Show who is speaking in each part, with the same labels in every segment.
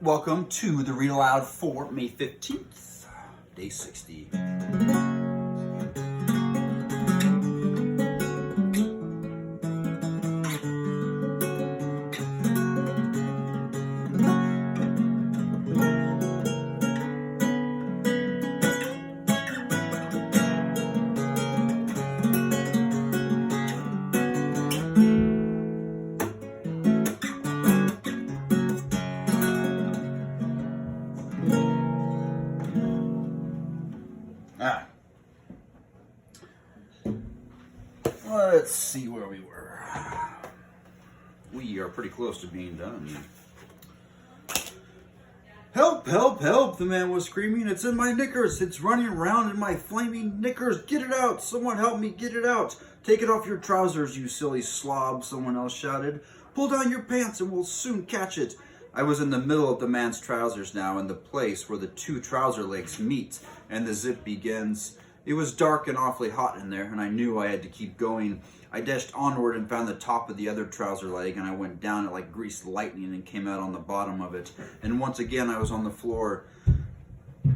Speaker 1: Welcome to the Read Aloud for May 15th, day 60. Let's see where we were. We are pretty close to being done. Help, help, help, the man was screaming. It's in my knickers. It's running around in my flaming knickers. Get it out. Someone help me get it out. Take it off your trousers, you silly slob, someone else shouted. Pull down your pants and we'll soon catch it. I was in the middle of the man's trousers now, in the place where the two trouser legs meet and the zip begins. It was dark and awfully hot in there, and I knew I had to keep going. I dashed onward and found the top of the other trouser leg, and I went down it like greased lightning and came out on the bottom of it. And once again I was on the floor.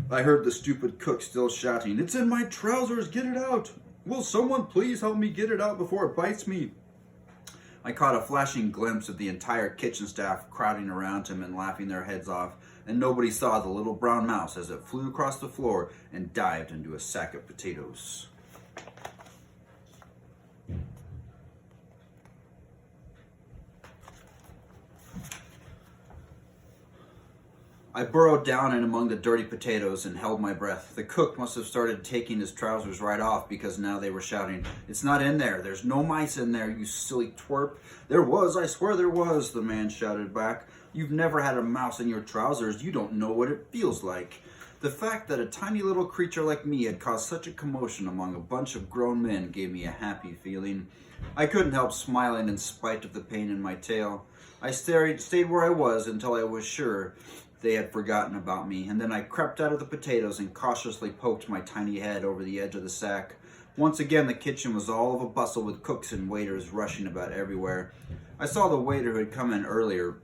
Speaker 1: I heard the stupid cook still shouting, "It's in my trousers, get it out! Will someone please help me get it out before it bites me?" I caught a flashing glimpse of the entire kitchen staff crowding around him and laughing their heads off, and nobody saw the little brown mouse as it flew across the floor and dived into a sack of potatoes. I burrowed down in among the dirty potatoes and held my breath. The cook must have started taking his trousers right off, because now they were shouting, "It's not in there. There's no mice in there, you silly twerp." "There was, I swear there was," the man shouted back. "You've never had a mouse in your trousers. You don't know what it feels like." The fact that a tiny little creature like me had caused such a commotion among a bunch of grown men gave me a happy feeling. I couldn't help smiling in spite of the pain in my tail. I stayed where I was until I was sure they had forgotten about me, and then I crept out of the potatoes and cautiously poked my tiny head over the edge of the sack. Once again, the kitchen was all of a bustle with cooks and waiters rushing about everywhere. I saw the waiter who had come in earlier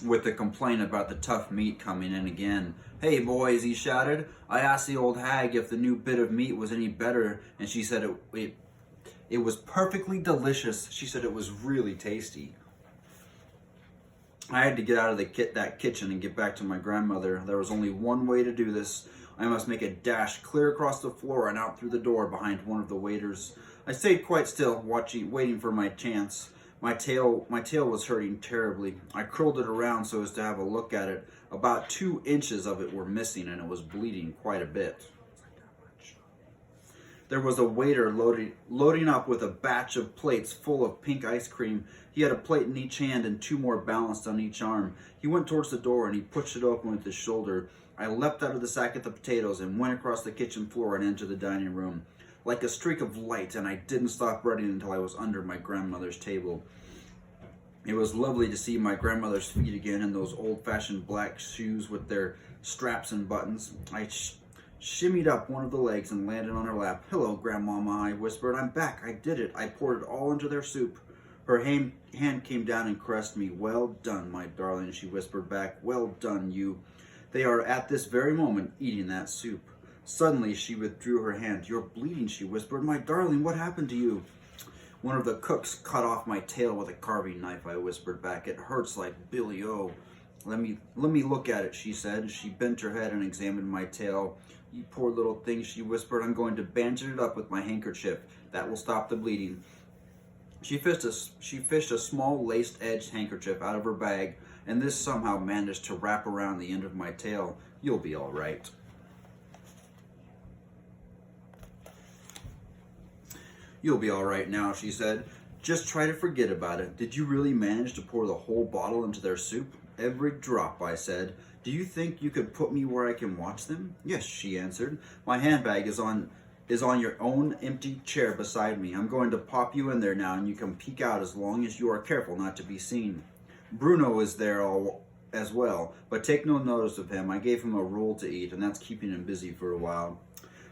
Speaker 1: with a complaint about the tough meat coming in again. "Hey boys," he shouted, "I asked the old hag if the new bit of meat was any better, and she said it was perfectly delicious. She said it was really tasty." I had to get out of that kitchen and get back to my grandmother. There was only one way to do this. I must make a dash clear across the floor and out through the door behind one of the waiters. I stayed quite still, waiting for my chance. My tail was hurting terribly. I curled it around so as to have a look at it. About 2 inches of it were missing, and it was bleeding quite a bit. There was a waiter loading up with a batch of plates full of pink ice cream. He had a plate in each hand and 2 more balanced on each arm. He went towards the door and he pushed it open with his shoulder. I leapt out of the sack of the potatoes and went across the kitchen floor and into the dining room like a streak of light, and I didn't stop running until I was under my grandmother's table. It was lovely to see my grandmother's feet again in those old-fashioned black shoes with their straps and buttons. I shimmied up one of the legs and landed on her lap. "Hello, Grandmama," I whispered. "I'm back. I did it. I poured it all into their soup." Her hand came down and caressed me. "Well done, my darling," she whispered back. "Well done, you. They are at this very moment eating that soup." Suddenly, she withdrew her hand. "You're bleeding," she whispered. "My darling, what happened to you?" "One of the cooks cut off my tail with a carving knife," I whispered back. "It hurts like Billy O." Let me look at it," she said. She bent her head and examined my tail. "You poor little thing," she whispered. "I'm going to bandage it up with my handkerchief. That will stop the bleeding." She fished a small laced-edged handkerchief out of her bag, and this somehow managed to wrap around the end of my tail. "You'll be all right." "You'll be all right now," she said. "Just try to forget about it. Did you really manage to pour the whole bottle into their soup?" "Every drop," I said. "Do you think you could put me where I can watch them?" "Yes," she answered. "My handbag is on your own empty chair beside me. I'm going to pop you in there now, and you can peek out as long as you are careful not to be seen. Bruno is there as well, but take no notice of him. I gave him a roll to eat, and that's keeping him busy for a while."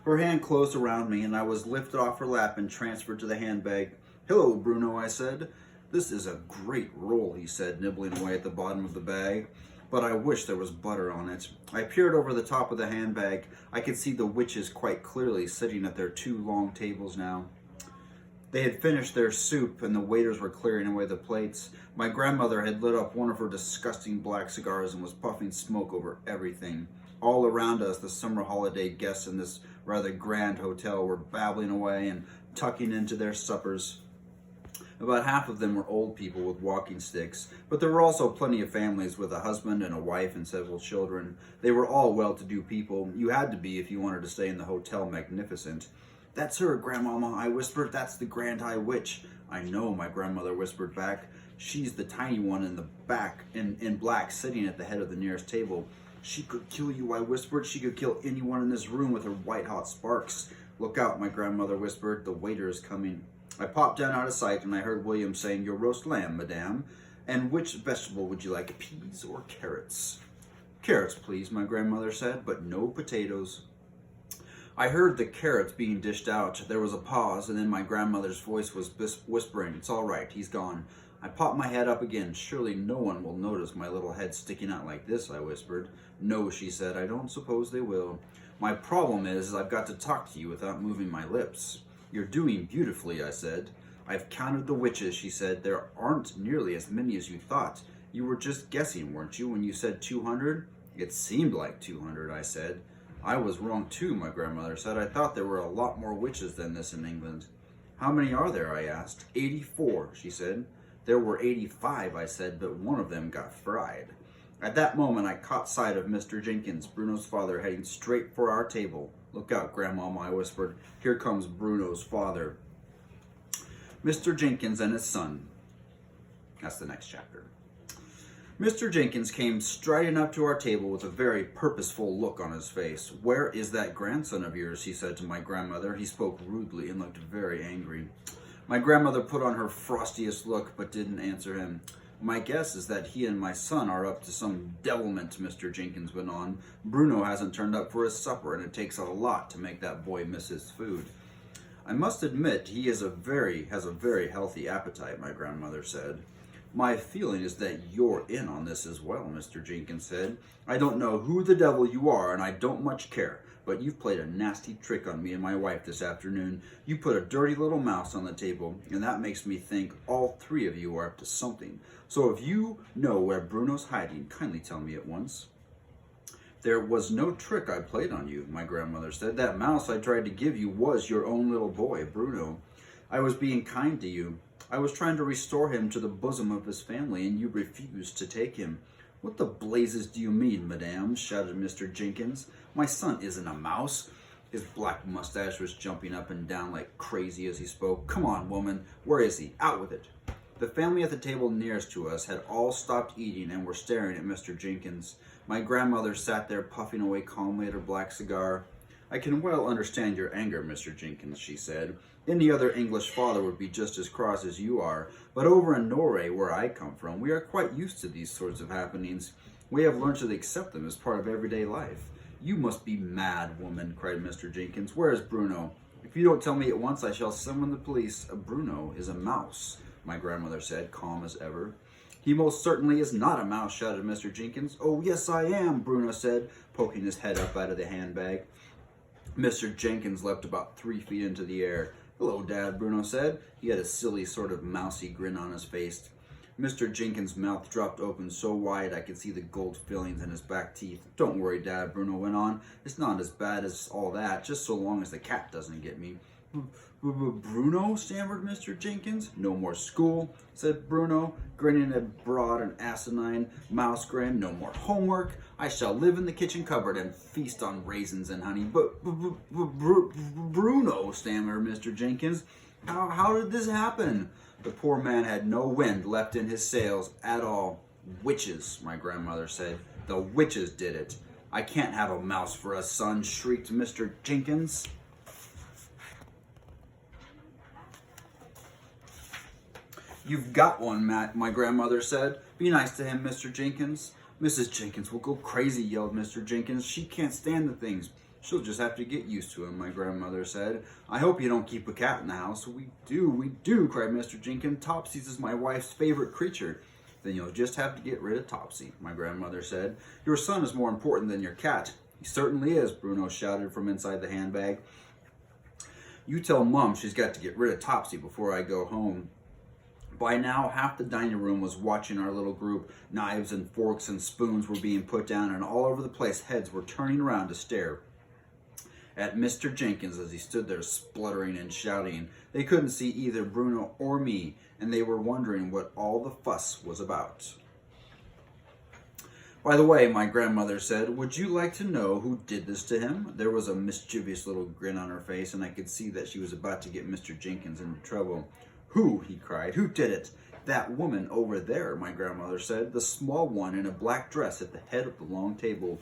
Speaker 1: Her hand closed around me, and I was lifted off her lap and transferred to the handbag. "Hello, Bruno," I said. "This is a great roll," he said, nibbling away at the bottom of the bag. but I wish there was butter on it. I peered over the top of the handbag. I could see the witches quite clearly sitting at their 2 long tables now. They had finished their soup and the waiters were clearing away the plates. My grandmother had lit up one of her disgusting black cigars and was puffing smoke over everything. All around us, the summer holiday guests in this rather grand hotel were babbling away and tucking into their suppers. About half of them were old people with walking sticks, but there were also plenty of families with a husband and a wife and several children. They were all well-to-do people. You had to be if you wanted to stay in the Hotel Magnificent. "That's her, Grandmama," I whispered. "That's the Grand High Witch." "I know," my grandmother whispered back. "She's the tiny one in the back, in black, sitting at the head of the nearest table." "She could kill you," I whispered. "She could kill anyone in this room with her white-hot sparks." "Look out," my grandmother whispered. "The waiter is coming." I popped down out of sight and I heard William saying, "Your roast lamb, madame. And which vegetable would you like, peas or carrots?" "Carrots, please," my grandmother said, "but no potatoes." I heard the carrots being dished out. There was a pause, and then my grandmother's voice was whispering, "It's all right, he's gone." I popped my head up again. "Surely no one will notice my little head sticking out like this," I whispered. "No," she said, "I don't suppose they will. My problem is I've got to talk to you without moving my lips." "You're doing beautifully," I said. "I've counted the witches," she said. "There aren't nearly as many as you thought. You were just guessing, weren't you, when you said 200? "It seemed like 200, I said. "I was wrong too," my grandmother said. "I thought there were a lot more witches than this in England." "How many are there?" I asked. 84, she said. "There were 85, I said, but one of them got fried." At that moment, I caught sight of Mr. Jenkins, Bruno's father, heading straight for our table. "Look out, Grandmama," I whispered. "Here comes Bruno's father." Mr. Jenkins and his son. That's the next chapter. Mr. Jenkins came striding up to our table with a very purposeful look on his face. "Where is that grandson of yours?" he said to my grandmother. He spoke rudely and looked very angry. My grandmother put on her frostiest look but didn't answer him. "My guess is that he and my son are up to some devilment," Mr. Jenkins went on. "Bruno hasn't turned up for his supper, and it takes a lot to make that boy miss his food." "I must admit he has a very healthy appetite," my grandmother said. "My feeling is that you're in on this as well," Mr. Jenkins said. "I don't know who the devil you are, and I don't much care, but you've played a nasty trick on me and my wife this afternoon. You put a dirty little mouse on the table, and that makes me think all 3 of you are up to something. So if you know where Bruno's hiding, kindly tell me at once." "There was no trick I played on you," my grandmother said. "That mouse I tried to give you was your own little boy, Bruno. I was being kind to you. I was trying to restore him to the bosom of his family, and you refused to take him." "What the blazes do you mean, madame?" shouted Mr. Jenkins. "My son isn't a mouse." His black mustache was jumping up and down like crazy as he spoke. "Come on, woman. Where is he? Out with it." The family at the table nearest to us had all stopped eating and were staring at Mr. Jenkins. My grandmother sat there puffing away calmly at her black cigar. "I can well understand your anger, Mr. Jenkins," she said. "Any other English father would be just as cross as you are. But over in Norway, where I come from, we are quite used to these sorts of happenings. We have learned to accept them as part of everyday life." "You must be mad, woman," cried Mr. Jenkins. "Where is Bruno? If you don't tell me at once, I shall summon the police." "Bruno is a mouse," my grandmother said, calm as ever. "He most certainly is not a mouse," shouted Mr. Jenkins. "Oh, yes, I am," Bruno said, poking his head up out of the handbag. Mr. Jenkins leapt about 3 feet into the air. "Hello, Dad," Bruno said. He had a silly sort of mousy grin on his face. Mr. Jenkins' mouth dropped open so wide I could see the gold fillings in his back teeth. "Don't worry, Dad," Bruno went on. "It's not as bad as all that, just so long as the cat doesn't get me." "Bruno," stammered Mr. Jenkins. "No more school," said Bruno, grinning a broad and asinine mouse grin. "No more homework. I shall live in the kitchen cupboard and feast on raisins and honey." "But, Bruno," stammered Mr. Jenkins, how did this happen?" The poor man had no wind left in his sails at all. "Witches," my grandmother said. "The witches did it." "I can't have a mouse for a son," shrieked Mr. Jenkins. "You've got one, Matt," my grandmother said. "Be nice to him, Mr. Jenkins." "Mrs. Jenkins will go crazy," yelled Mr. Jenkins. "She can't stand the things." "She'll just have to get used to him," my grandmother said. "I hope you don't keep a cat in the house." We do," cried Mr. Jenkins. "Topsy's is my wife's favorite creature. Then you'll just have to get rid of Topsy, my grandmother said. Your son is more important than your cat. He certainly is, Bruno shouted from inside the handbag. You tell Mum she's got to get rid of Topsy before I go home. By now, half the dining room was watching our little group. Knives and forks and spoons were being put down, and all over the place, heads were turning around to stare at Mr. Jenkins as he stood there spluttering and shouting. They couldn't see either Bruno or me, and they were wondering what all the fuss was about. By the way, my grandmother said, would you like to know who did this to him? There was a mischievous little grin on her face, and I could see that she was about to get Mr. Jenkins into trouble. Who? He cried. Who did it? That woman over there, my grandmother said, the small one in a black dress at the head of the long table.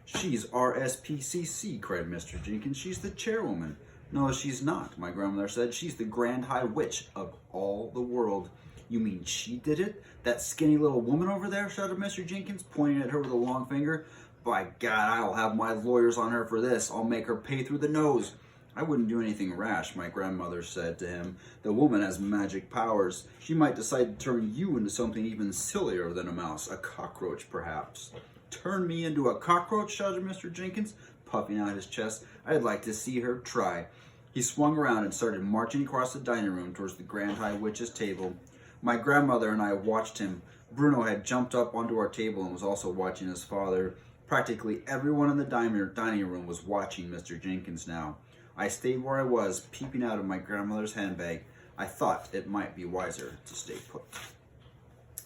Speaker 1: She's RSPCC, cried Mr. Jenkins. She's the chairwoman. No, she's not, my grandmother said. She's the Grand High Witch of all the world. You mean she did it? That skinny little woman over there, shouted Mr. Jenkins, pointing at her with a long finger. By God, I'll have my lawyers on her for this. I'll make her pay through the nose. I wouldn't do anything rash, my grandmother said to him. The woman has magic powers. She might decide to turn you into something even sillier than a mouse, a cockroach, perhaps. Turn me into a cockroach, shouted Mr. Jenkins, puffing out his chest. I'd like to see her try. He swung around and started marching across the dining room towards the Grand High Witch's table. My grandmother and I watched him. Bruno had jumped up onto our table and was also watching his father. Practically everyone in the dining room was watching Mr. Jenkins now. I stayed where I was, peeping out of my grandmother's handbag. I thought it might be wiser to stay put.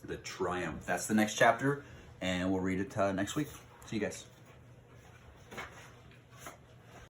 Speaker 1: The Triumph. That's the next chapter, and we'll read it next week. See you guys.